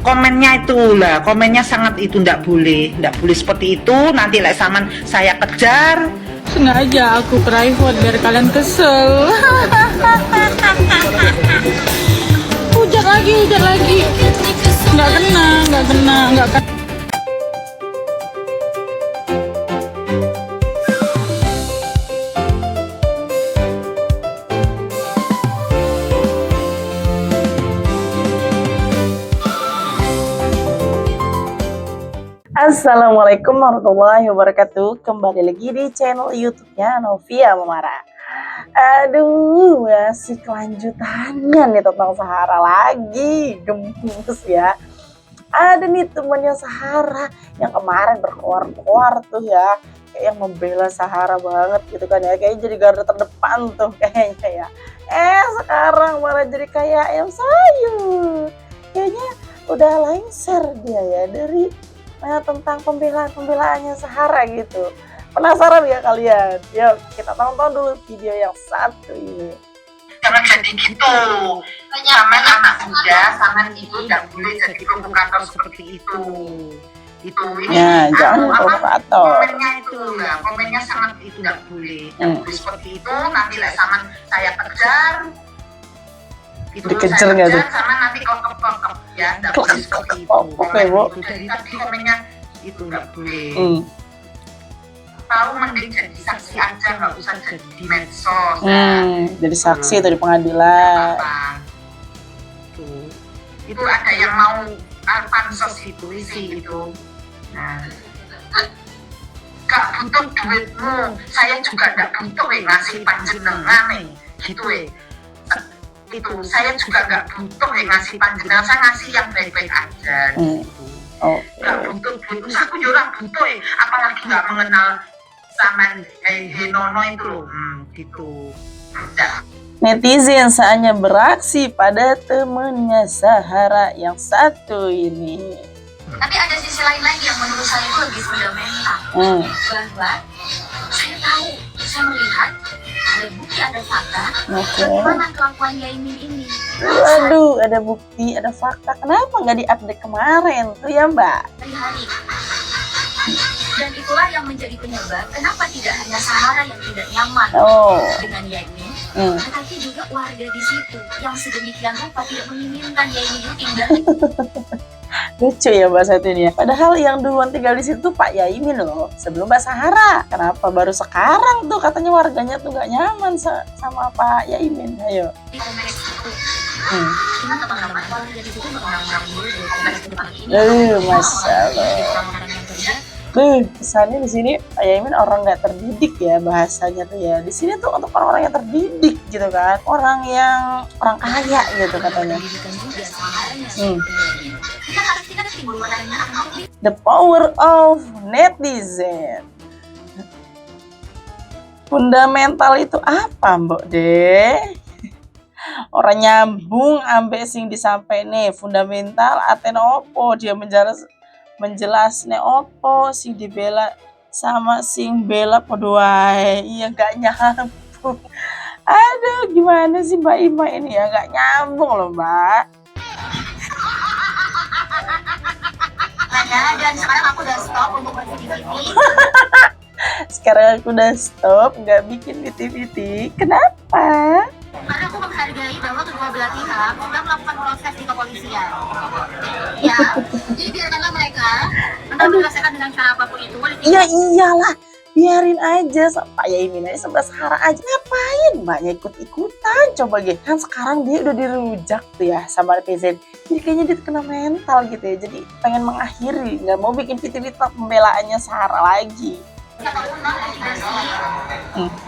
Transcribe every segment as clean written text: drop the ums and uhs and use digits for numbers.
komennya itu lah, komennya sangat itu ndak boleh seperti itu. Nanti like saman saya kejar. Sengaja aku private biar kalian kesel. Hujan lagi. Nggak kena. Assalamualaikum warahmatullahi wabarakatuh. Kembali lagi di channel YouTube-nya Novia Memara. Aduh, masih kelanjutannya nih tentang Sahara lagi. Gemes ya. Ada nih temennya Sahara yang kemarin berkoar-koar tuh ya, kayak yang membela Sahara banget gitu kan ya, kayak jadi garda terdepan tuh kayaknya ya. Sekarang malah jadi kayak ayam sayur. Kayaknya udah lengser dia ya dari tentang pembelaannya Sahara gitu. Penasaran ya kalian? Yuk kita tonton dulu video yang satu ini. Karena jadi gitu, sama anak muda sama ibu tidak boleh jadi provokator seperti itu. Itu ini Ya, jangan provokator. Komennya itu lah, komennya sangat itu tidak boleh seperti itu. Nanti lah sama saya kejar. Dikejar nggak tuh? Sama nanti kokok ya, nggak boleh seperti itu. Oke, Bu. Dari tadi komennya itu nggak boleh. Tahu mending jadi saksi aja, nggak usah jadi di medsos. Jadi saksi itu di pengadilan. Tuh. Itu ada yang mau pansos itu isi itu. Nah, gak butuh duitmu, saya juga gak butuh ngasih panjenengan gitu itu saya juga gak butuh ngasih panjenengan, saya ngasih yang baik-baik aja gitu. Gak butuh duit, terus aku juga butuh apalagi gak mengenal sama Henono itu loh, gitu. Ya. Netizen hanya beraksi pada temennya Sahara yang satu ini. Tapi ada sisi lain lagi yang menurut saya itu lebih fundamental. Bahwa saya tahu, saya melihat ada bukti, ada fakta bagaimana kelakuan Yaimin ini. Waduh, ada bukti, ada fakta. Kenapa nggak di-update kemarin tuh ya Mbak? Hari-hari. Dan itulah yang menjadi penyebab kenapa tidak hanya Sahara yang tidak nyaman dengan Yaimin, tetapi juga warga di situ yang sedemikian rupa tidak menginginkan Yaimin itu tinggal. Lucu ya Mbak satu ini ya. Padahal yang duluan tinggal di situ Pak Yaimin loh, sebelum Mbak Sahara. Kenapa baru sekarang tuh katanya warganya tuh nggak nyaman sama Pak Yaimin? Ayo. Di kompleks itu. Kita teman-teman warga di situ mengenang dulu di kompleks depan ini. Masya Allah. Kesannya di sini Pak Yaimin orang nggak terdidik ya bahasanya tuh ya. Di sini tuh untuk orang-orang yang terdidik gitu kan, orang kaya gitu katanya. The power of netizen. Fundamental itu apa Mbok De? Orang nyambung ambek sing disampaikan nih fundamental ateno opo dia menjelasnya opo sing dibela sama sing bela podo wae. Iya gak nyambung. Aduh gimana sih Mbak Ima ini ya, gak nyambung loh Mbak. Dan sekarang aku udah stop untuk beraktivitas. Sekarang aku udah stop nggak bikin BT-BT. Kenapa? Karena aku menghargai bahwa kedua belah pihak sudah melakukan proses di kepolisian. Ya, jadi biarkanlah mereka menyelesaikan dengan cara apapun itu. Iya iyalah, biarin aja Pak Yaimin aja sama Sahara aja. Ngapain Mbaknya ikut-ikutan? Coba gitu kan sekarang dia udah dirujak tuh ya sama netizen. Jadi kayaknya dia kena mental gitu ya. Jadi pengen mengakhiri, nggak mau bikin BT-BT pembelaannya Sahara lagi.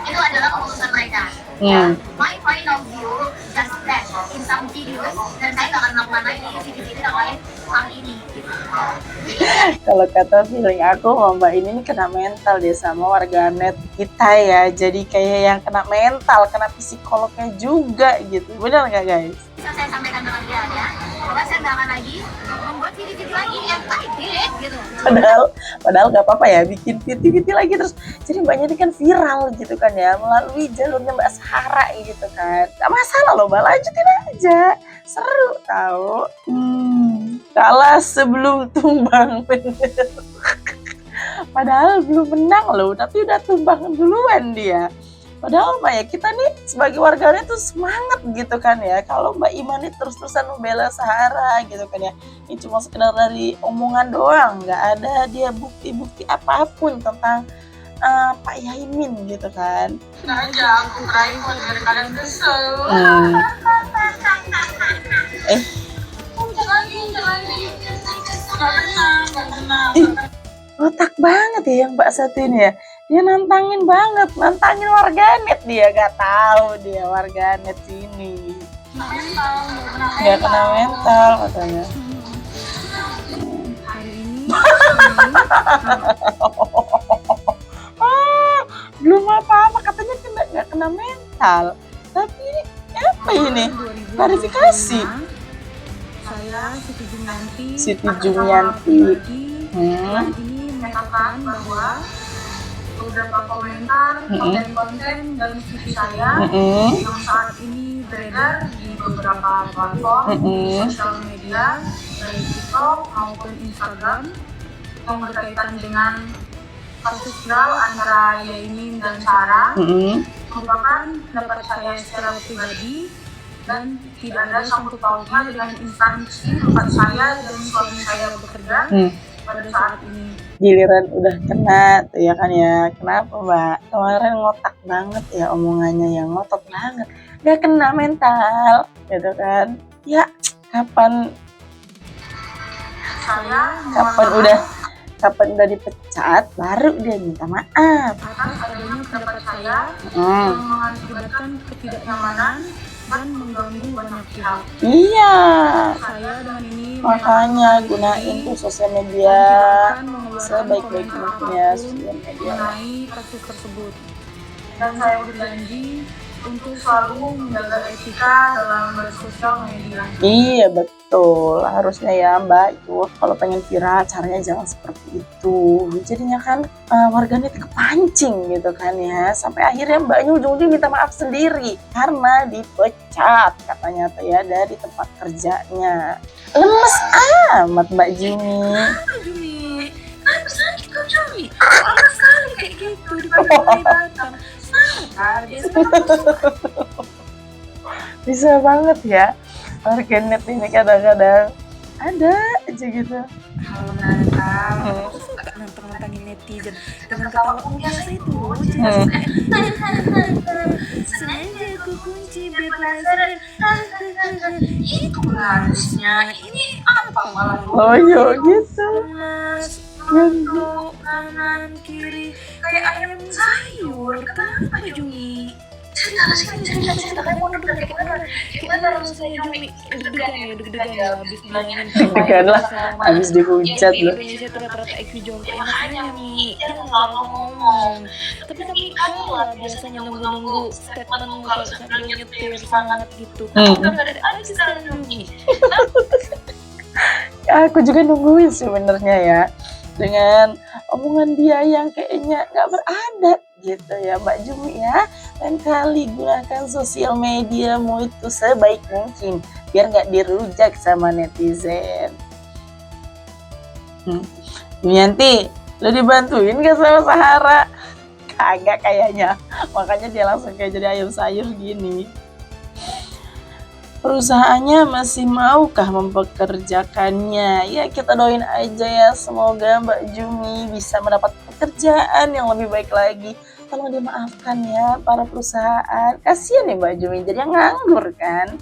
Itu adalah keputusan mereka. Ya, my point of view just that in some videos, dan saya nggak akan melakukan lagi di video yang lain kali ini. Kalau kata feeling aku Mbak ini kena mental dia sama warganet kita ya. Jadi kayak yang kena mental, kena psikolognya juga gitu. Benar nggak guys? Bisa saya sampaikan dengan dia ya, bahwa saya nggak akan lagi membuat video-video lagi yang delete gitu. Padahal nggak apa-apa ya bikin video lagi terus. Jadi Mbaknya ini kan viral gitu kan ya melalui jalurnya Mbak Sahara gitu kan. Gak masalah loh Mbak, lanjutin aja. Seru tahu. kalah sebelum tumbang, bener. Padahal belum menang loh, tapi udah tumbang duluan dia. Padahal Mbak ya, kita nih sebagai warganet tuh semangat gitu kan ya. Kalau Mbak Ima nih terus-terusan membela Sahara gitu kan ya. Ini cuma sekedar dari omongan doang, nggak ada dia bukti-bukti apapun tentang Pak Yaimin gitu kan. Aja aku private biar kalian kesel. Otak banget ya yang Mbak satu ini ya. Dia nantangin banget, nantangin warganet dia, gak tahu dia warganet sini. Gak kena mental katanya. Belum apa-apa katanya gak kena mental. Tapi ini apa ini? Klarifikasi. Saya Siti Jumianti. Siti Jumianti. Ini menyatakan bahwa beberapa komentar, konten-konten dan CV saya yang saat ini beredar di beberapa platform sosial media, baik TikTok maupun Instagram, yang berkaitan dengan kasus viral antara Yaimin dan Sarah, merupakan pendapat saya secara pribadi dan tidak ada sangkut pautnya dengan instansi tempat saya dan suami saya bekerja pada saat ini. Giliran udah kena tuh ya kan ya. Kenapa Mbak? Kemarin ngotak banget ya omongannya, yang ngotot banget. Gak kena mental gitu kan. Ya kapan udah dipecat baru dia minta maaf. Atas adanya pendapat saya yang mengakibatkan ketidaknyamanan dan mengganggu banyak pihak. Iya. Saya dengan ini Makanya gunain tuh sosial media sebaik-baik mungkin ya, sosial media. mengenai kasus tersebut. Dan saya berjanji untuk selalu menjaga etika dalam bersosial media. Iya betul, harusnya ya Mbak itu kalau pengen viral caranya jangan seperti itu. Jadinya kan warganet kepancing gitu kan ya, sampai akhirnya Mbaknya ujung-ujung minta maaf sendiri karena dipecat katanya tuh ya dari tempat kerjanya. Lemes amat Mbak Jumi. Jumi, kenapa sakit kau Jumi? Lama sekali kayak gitu di Padang Batang. Bisa banget ya warganet ini kadang-kadang ada aja gitu. Suka nantang-nantangin netizen dengan ketawa biasa itu. Sengaja aku kunci biar penasaran. Itu harusnya ini apa malah Oh yo gitu. Untuk kanan kiri kayak ayam sayur. Kenapa Jumi? Cerita kamu udah gimana rasanya Jumi? Deg-degan ya habis bilangin Deg-degan lah habis dihujat loh. Indonesia tuh rata-rata IQ jongkok. Makanya Mi jangan lama ngomong. Tapi kami kalah biasanya nunggu statement muka sambil nyetir semangat gitu. Udah gak ada aja sekarang Jumi. Aku juga nungguin sebenarnya ya, dengan omongan dia yang kayaknya nggak beradat gitu ya Mbak Jumi ya. Lain kali gunakan sosial mediamu itu sebaik mungkin biar nggak dirujak sama netizen. Jumianti, lo dibantuin gak sama Sahara? Kagak kayaknya, makanya dia langsung kayak jadi ayam sayur gini. Perusahaannya masih maukah mempekerjakannya? Ya kita doain aja ya, semoga Mbak Jumi bisa mendapat pekerjaan yang lebih baik lagi. Tolong dimaafkan ya para perusahaan, kasihan nih Mbak Jumi jadi nganggur kan.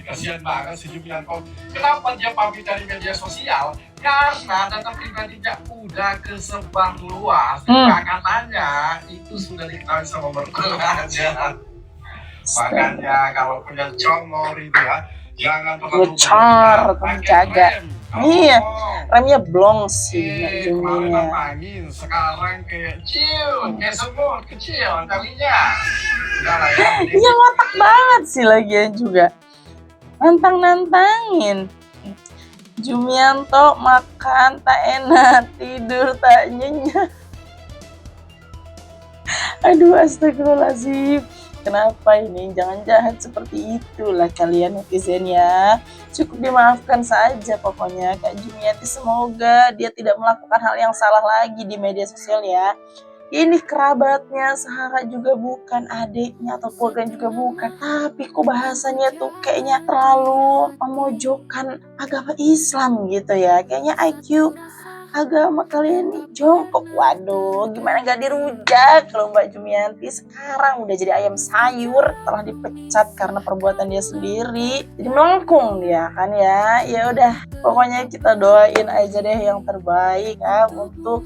Kasihan banget si Jumianto. Kenapa dia pamit dari media sosial? Karena data pribadinya udah kesebar luas. Katanya itu sudah diketahui sama berkelanjutan. Makanya kalau punya congor itu ya, jangan terlalu ngecor, jaga. Iya, remnya blong sih Mbak Juminya. angin sekarang kayak semut kecil kalinya. Iya ngotak banget sih lagian juga. Nantang-nantangin. Jumianto makan tak enak, tidur tak nyenyak. Aduh astagfirullahaladzim. Kenapa ini? Jangan jahat seperti itulah kalian netizen ya. Cukup dimaafkan saja pokoknya Kak Jumiati, semoga dia tidak melakukan hal yang salah lagi di media sosial ya. Ini kerabatnya, Sahara juga bukan, adiknya atau keluarga juga bukan. Tapi kok bahasanya tuh kayaknya terlalu memojokkan agama Islam gitu ya. Kayaknya IQ agama kalian nih jongkok. Waduh, gimana gak dirujak kalau Mbak Jumiati sekarang udah jadi ayam sayur, telah dipecat karena perbuatan dia sendiri, jadi melengkung dia kan ya. Ya udah, pokoknya kita doain aja deh yang terbaik ya untuk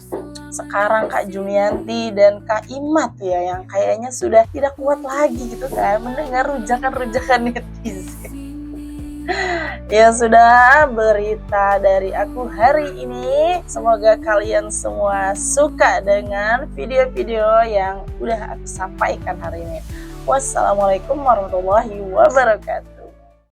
sekarang Kak Jumiati dan Kak Imat ya, yang kayaknya sudah tidak kuat lagi gitu kan mendengar rujakan-rujakan netizen. Ya sudah, berita dari aku hari ini. Semoga kalian semua suka dengan video-video yang udah aku sampaikan hari ini. Wassalamualaikum warahmatullahi wabarakatuh.